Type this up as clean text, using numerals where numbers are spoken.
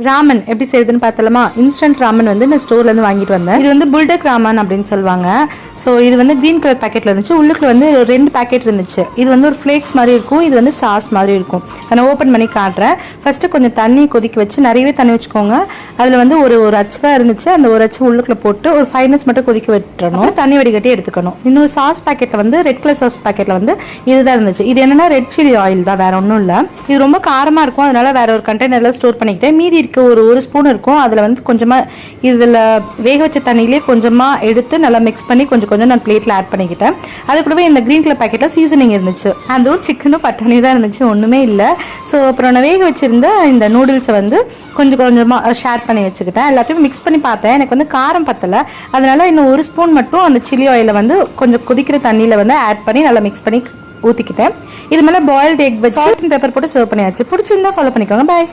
ராமன் எப்படி செய்யுதுன்னு பார்த்தலாமா? இன்ஸ்டன்ட் ராமன் வந்து நான் ஸ்டோர்லேருந்து வாங்கிட்டு வந்தேன். இது வந்து புல்டக் ராமன் அப்படின்னு சொல்லுவாங்க. ஸோ இது வந்து க்ரீன் கலர் பேக்கெட்டில் இருந்துச்சு. உள்ளுக்குள்ள வந்து 2 பேக்கெட் இருந்துச்சு. இது வந்து ஒரு ஃப்ளேக்ஸ் மாதிரி இருக்கும், இது வந்து சாஸ் மாதிரி இருக்கும். நான் ஓப்பன் பண்ணி காட்டுறேன். ஃபர்ஸ்ட்டு கொஞ்சம் தண்ணி கொதிக்க வச்சு, நிறையவே தண்ணி வச்சுக்கோங்க. அதில் வந்து ஒரு அச்சு தான் இருந்துச்சு. அந்த ஒரு அச்சு உள்ளுக்குள்ள போட்டு ஒரு 5 minutes மட்டும் கொதிக்க விட்டுறணும். தண்ணி வடிகட்டி எடுத்துக்கணும். இன்னொரு சாஸ் பேக்கெட்டில் வந்து ரெட் கலர் சாஸ் பேக்கெட்டில் வந்து இதுதான் இருந்துச்சு. இது என்னன்னா ரெட் சில்லி ஆயில் தான், வேற ஒன்றும் இல்லை. இது ரொம்ப காரமாக இருக்கும், அதனால வேற ஒரு கண்டெய்னரில் ஸ்டோர் பண்ணிக்கிட்டேன். மீதி ஒரு ஸ்பூன் இருக்கும். அதில் வந்து கொஞ்சமாக இதில் வேக வச்ச தண்ணியிலே கொஞ்சமாக எடுத்து நல்லா மிக்ஸ் பண்ணி கொஞ்சம் நான் பிளேட்டில் ஆட் பண்ணிக்கிட்டேன். அது கூடவே இந்த க்ரீன் கலர் பேக்கெட்டில் சீசனிங் இருந்துச்சு. அந்த ஒரு சிக்கனும் பட்டாணி தான் இருந்துச்சு, ஒன்றுமே இல்லை. ஸோ அப்புறம் நான் வேக வச்சுருந்த இந்த நூடுல்ஸை வந்து கொஞ்சமாக ஷேர் பண்ணி வச்சுக்கிட்டேன். எல்லாத்தையும் மிக்ஸ் பண்ணி பார்த்தேன். எனக்கு வந்து காரம் பத்தலை, அதனால இன்னும் 1 ஸ்பூன் மட்டும் அந்த சில்லி ஆயிலை வந்து கொஞ்சம் கொதிக்கிற தண்ணியில் வந்து ஆட் பண்ணி நல்லா மிக்ஸ் பண்ணி ஊற்றிக்கிட்டேன். இது மேலே பாயில்டு எக் வச்சு சால்ட் அண்ட் பெப்பர் போட்டு சர்வ் பண்ணியாச்சு. பிடிச்சிருந்தா ஃபாலோ பண்ணிக்கோங்க. பாய்.